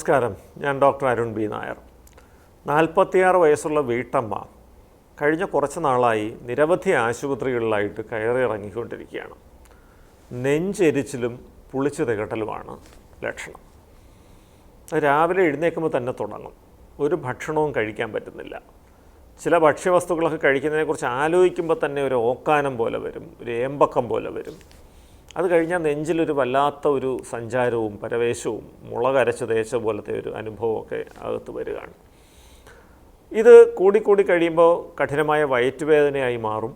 നമസ്കാരം. ഞാൻ doctor Arun B Nair. 46 വയസ്സുള്ള വീട്ടമ്മ കഴിഞ്ഞ കുറച്ച് നാളായി നിരവധി ആശുപത്രികളിലായിട്ട് കയറിയിറങ്ങിക്കൊണ്ടിരിക്കുകയാണ്. നെഞ്ചെരിച്ചിലും പുളിച്ചു തികട്ടലുമാണ് ലക്ഷണം. രാവിലെ എഴുന്നേൽക്കുമ്പോൾ തന്നെ തുടങ്ങും. ഒരു ഭക്ഷണവും കഴിക്കാൻ പറ്റുന്നില്ല. ചില ഭക്ഷ്യവസ്തുക്കളൊക്കെ കഴിക്കുന്നതിനെക്കുറിച്ച് ആലോചിക്കുമ്പോൾ തന്നെ ഒരു ഓക്കാനം പോലെ വരും, ഒരു ഏമ്പക്കം പോലെ വരും. അത് കഴിഞ്ഞാൽ നെഞ്ചിലൊരു വല്ലാത്ത ഒരു സഞ്ചാരവും പരവേശവും മുളകരച്ച് തേച്ച പോലത്തെ ഒരു അനുഭവമൊക്കെ അകത്ത് വരികയാണ്. ഇത് കൂടിക്കൂടി കഴിയുമ്പോൾ കഠിനമായ വയറ്റുവേദനയായി മാറും.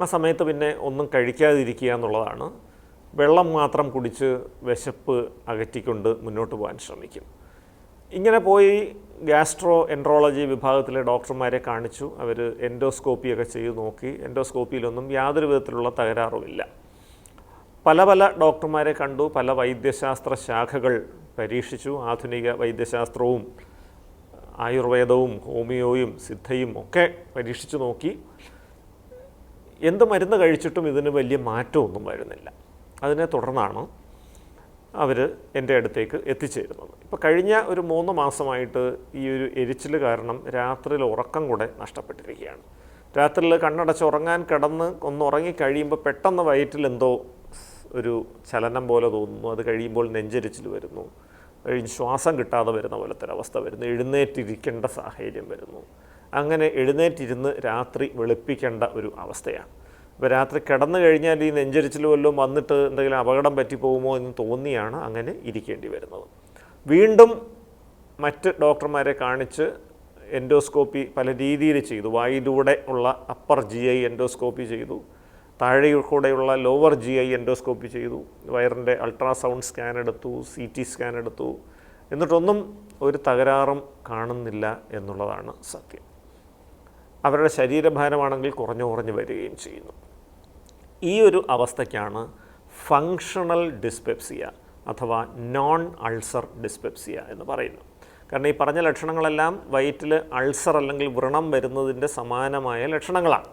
ആ സമയത്ത് പിന്നെ ഒന്നും കഴിക്കാതിരിക്കുക എന്നുള്ളതാണ്. വെള്ളം മാത്രം കുടിച്ച് വിശപ്പ് അകറ്റിക്കൊണ്ട് മുന്നോട്ട് പോകാൻ ശ്രമിക്കും. ഇങ്ങനെ പോയി ഗ്യാസ്ട്രോ എൻട്രോളജി വിഭാഗത്തിലെ ഡോക്ടർമാരെ കാണിച്ചു. അവർ എൻഡോസ്കോപ്പിയൊക്കെ ചെയ്ത് നോക്കി. എൻഡോസ്കോപ്പിയിലൊന്നും യാതൊരു വിധത്തിലുള്ള തകരാറുമില്ല. പല ഡോക്ടർമാരെ കണ്ടു. പല വൈദ്യശാസ്ത്ര ശാഖകൾ പരീക്ഷിച്ചു. ആധുനിക വൈദ്യശാസ്ത്രവും ആയുർവേദവും ഹോമിയോയും സിദ്ധയും ഒക്കെ പരീക്ഷിച്ചു നോക്കി. എന്ത് മരുന്ന് കഴിച്ചിട്ടും ഇതിന് വലിയ മാറ്റമൊന്നും വരുന്നില്ല. അതിനെ തുടർന്നാണ് അവർ എൻ്റെ അടുത്തേക്ക് എത്തിച്ചേരുന്നത്. ഇപ്പോൾ കഴിഞ്ഞ ഒരു 3 മാസമായിട്ട് ഈ ഒരു എരിച്ചിൽ കാരണം രാത്രിയിൽ ഉറക്കം കൂടെ നഷ്ടപ്പെട്ടിരിക്കുകയാണ്. രാത്രിയിൽ കണ്ണടച്ച് ഉറങ്ങാൻ കിടന്ന് ഒന്ന് ഉറങ്ങിക്കഴിയുമ്പോൾ പെട്ടെന്ന് വയറ്റിലെന്തോ ഒരു ചലനം പോലെ തോന്നുന്നു. അത് കഴിയുമ്പോൾ നെഞ്ചരിച്ചിൽ വരുന്നു. കഴിഞ്ഞ് ശ്വാസം കിട്ടാതെ വരുന്ന പോലത്തെ ഒരവസ്ഥ വരുന്നു. എഴുന്നേറ്റിരിക്കേണ്ട സാഹചര്യം വരുന്നു. അങ്ങനെ എഴുന്നേറ്റിരുന്ന് രാത്രി വെളുപ്പിക്കേണ്ട ഒരു അവസ്ഥയാണ്. അപ്പോൾ രാത്രി കിടന്നു കഴിഞ്ഞാൽ ഈ നെഞ്ചരിച്ചിൽ വല്ലതും വന്നിട്ട് എന്തെങ്കിലും അപകടം പറ്റിപ്പോകുമോ എന്ന് തോന്നിയാണ് അങ്ങനെ ഇരിക്കേണ്ടി വരുന്നത്. വീണ്ടും മറ്റ് ഡോക്ടർമാരെ കാണിച്ച് എൻഡോസ്കോപ്പി പല രീതിയിൽ ചെയ്തു. വായിലൂടെ ഉള്ള അപ്പർ GI എൻഡോസ്കോപ്പി ചെയ്തു. താഴെ കൂടെയുള്ള ലോവർ GI എൻഡോസ്കോപ്പി ചെയ്തു. വയറിൻ്റെ അൾട്രാസൗണ്ട് സ്കാൻ എടുത്തു, CT സ്കാൻ എടുത്തു. എന്നിട്ടൊന്നും ഒരു തകരാറും കാണുന്നില്ല എന്നുള്ളതാണ് സത്യം. അവരുടെ ശരീരഭാരമാണെങ്കിൽ കുറഞ്ഞു വരികയും ചെയ്യുന്നു. ഈ ഒരു അവസ്ഥയ്ക്കാണ് ഫങ്ഷണൽ ഡിസ്പെപ്സിയ അഥവാ നോൺ അൾസർ ഡിസ്പെപ്സിയ എന്ന് പറയുന്നത്. കാരണം ഈ പറഞ്ഞ ലക്ഷണങ്ങളെല്ലാം വയറ്റിൽ അൾസർ അല്ലെങ്കിൽ വ്രണം വരുന്നതിൻ്റെ സമാനമായ ലക്ഷണങ്ങളാണ്.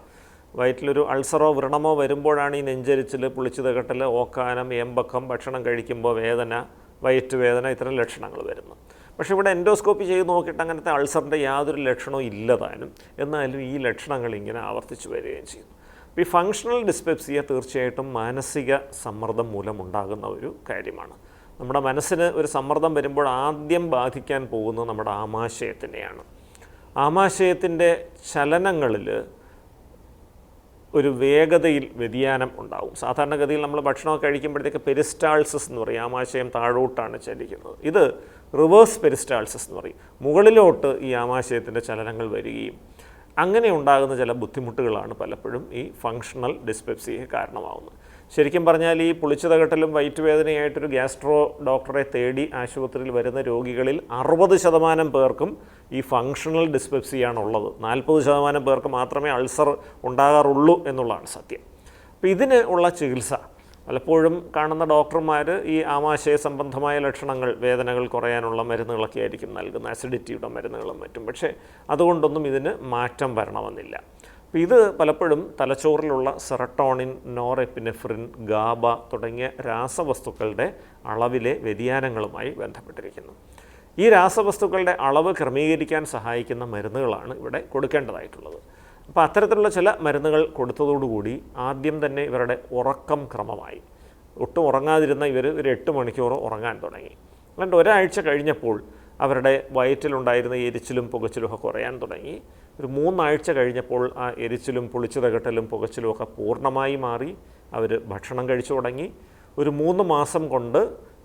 വയറ്റിലൊരു അൾസറോ വ്രണമോ വരുമ്പോഴാണ് ഈ നെഞ്ചരിച്ചിൽ, പുളിച്ചു തികട്ടൽ, ഓക്കാനം, ഏമ്പക്കം, ഭക്ഷണം കഴിക്കുമ്പോൾ വേദന, വയറ്റുവേദന, ഇത്തരം ലക്ഷണങ്ങൾ വരുന്നു. പക്ഷേ ഇവിടെ എൻഡോസ്കോപ്പി ചെയ്ത് നോക്കിയിട്ട് അങ്ങനത്തെ അൾസറിൻ്റെ യാതൊരു ലക്ഷണവും ഇല്ലതാനും. എന്നാലും ഈ ലക്ഷണങ്ങൾ ഇങ്ങനെ ആവർത്തിച്ചു വരികയും ചെയ്യുന്നു. അപ്പോൾ ഈ ഫങ്ഷണൽ ഡിസ്പെപ്സിയ തീർച്ചയായിട്ടും മാനസിക സമ്മർദ്ദം മൂലമുണ്ടാകുന്ന ഒരു കാര്യമാണ്. നമ്മുടെ മനസ്സിന് ഒരു സമ്മർദ്ദം വരുമ്പോൾ ആദ്യം ബാധിക്കാൻ പോകുന്നത് നമ്മുടെ ആമാശയത്തിനെയാണ്. ആമാശയത്തിൻ്റെ ചലനങ്ങളിൽ ഒരു വേഗതയിൽ വ്യതിയാനം ഉണ്ടാവും. സാധാരണഗതിയിൽ നമ്മൾ ഭക്ഷണമൊക്കെ കഴിക്കുമ്പോഴത്തേക്ക് പെരിസ്റ്റാൾസിസ് എന്ന് പറയും. ആമാശയം താഴോട്ടാണ് ചലിക്കുന്നത്. ഇത് റിവേഴ്സ് പെരിസ്റ്റാൾസിസ് എന്ന് പറയും. മുകളിലോട്ട് ഈ ആമാശയത്തിൻ്റെ ചലനങ്ങൾ വരികയും അങ്ങനെ ഉണ്ടാകുന്ന ചില ബുദ്ധിമുട്ടുകളാണ് പലപ്പോഴും ഈ ഫങ്ഷണൽ ഡിസ്പെപ്സിയയ്ക്ക് കാരണമാവുന്നത്. ശരിക്കും പറഞ്ഞാൽ ഈ പുളിച്ചു തകട്ടലും വയറ്റുവേദനയായിട്ടൊരു ഗ്യാസ്ട്രോ ഡോക്ടറെ തേടി ആശുപത്രിയിൽ വരുന്ന രോഗികളിൽ 60% പേർക്കും ഈ ഫങ്ഷണൽ ഡിസ്പെപ്സിയാണുള്ളത്. 40% പേർക്ക് മാത്രമേ അൾസർ ഉണ്ടാകാറുള്ളൂ എന്നുള്ളതാണ് സത്യം. അപ്പോൾ ഇതിന് ഉള്ള ചികിത്സ പലപ്പോഴും കാണുന്ന ഡോക്ടർമാർ ഈ ആമാശയ സംബന്ധമായ ലക്ഷണങ്ങൾ, വേദനകൾ കുറയാനുള്ള മരുന്നുകളൊക്കെ ആയിരിക്കും നൽകുന്നത്, അസിഡിറ്റിയുടെ മരുന്നുകളും മറ്റും. പക്ഷേ അതുകൊണ്ടൊന്നും ഇതിന് മാറ്റം വരണമെന്നില്ല. അപ്പോൾ ഇത് പലപ്പോഴും തലച്ചോറിലുള്ള സെറട്ടോണിൻ, നോറെപ്പിനെഫ്രിൻ, ഗാബ തുടങ്ങിയ രാസവസ്തുക്കളുടെ അളവിലെ വ്യതിയാനങ്ങളുമായി ബന്ധപ്പെട്ടിരിക്കുന്നു. ഈ രാസവസ്തുക്കളുടെ അളവ് ക്രമീകരിക്കാൻ സഹായിക്കുന്ന മരുന്നുകളാണ് ഇവിടെ കൊടുക്കേണ്ടതായിട്ടുള്ളത്. അപ്പോൾ അത്തരത്തിലുള്ള ചില മരുന്നുകൾ കൊടുത്തതോടുകൂടി ആദ്യം തന്നെ ഇവരുടെ ഉറക്കം ക്രമമായി. ഒട്ടും ഉറങ്ങാതിരുന്ന ഇവർ ഒരു 8 മണിക്കൂർ ഉറങ്ങാൻ തുടങ്ങി. അതുകൊണ്ട് ഒരാഴ്ച കഴിഞ്ഞപ്പോൾ അവരുടെ വയറ്റിലുണ്ടായിരുന്ന എരിച്ചിലും പുകച്ചിലും ഒക്കെ കുറയാൻ തുടങ്ങി. ഒരു 3 ആഴ്ച കഴിഞ്ഞപ്പോൾ ആ എരിച്ചിലും പുളിച്ചു തകട്ടലും പുകച്ചിലും ഒക്കെ പൂർണ്ണമായി മാറി. അവർ ഭക്ഷണം കഴിച്ചു തുടങ്ങി. ഒരു 3 മാസം കൊണ്ട്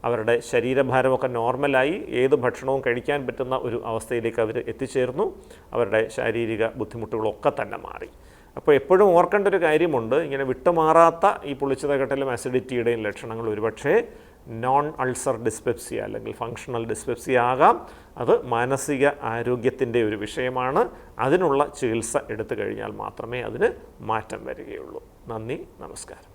അവരുടെ ശരീരഭാരമൊക്കെ നോർമലായി. ഏത് ഭക്ഷണവും കഴിക്കാൻ പറ്റുന്ന ഒരു അവസ്ഥയിലേക്ക് അവർ എത്തിച്ചേർന്നു. അവരുടെ ശാരീരിക ബുദ്ധിമുട്ടുകളൊക്കെ തന്നെ മാറി. അപ്പോൾ എപ്പോഴും ഓർക്കേണ്ട ഒരു കാര്യമുണ്ട്, ഇങ്ങനെ വിട്ടുമാറാത്ത ഈ പുളിച്ചു തകട്ടലും അസിഡിറ്റിയുടെയും ലക്ഷണങ്ങൾ ഒരുപക്ഷേ നോൺ അൾസർ ഡിസ്പെപ്സിയ അല്ലെങ്കിൽ ഫങ്ഷണൽ ഡിസ്പെപ്സിയ ആകാം. അത് മാനസിക ആരോഗ്യത്തിൻ്റെ ഒരു വിഷയമാണ്. അതിനുള്ള ചികിത്സ എടുത്തു കഴിഞ്ഞാൽ മാത്രമേ അതിന് മാറ്റം വരികയുള്ളൂ. നന്ദി, നമസ്കാരം.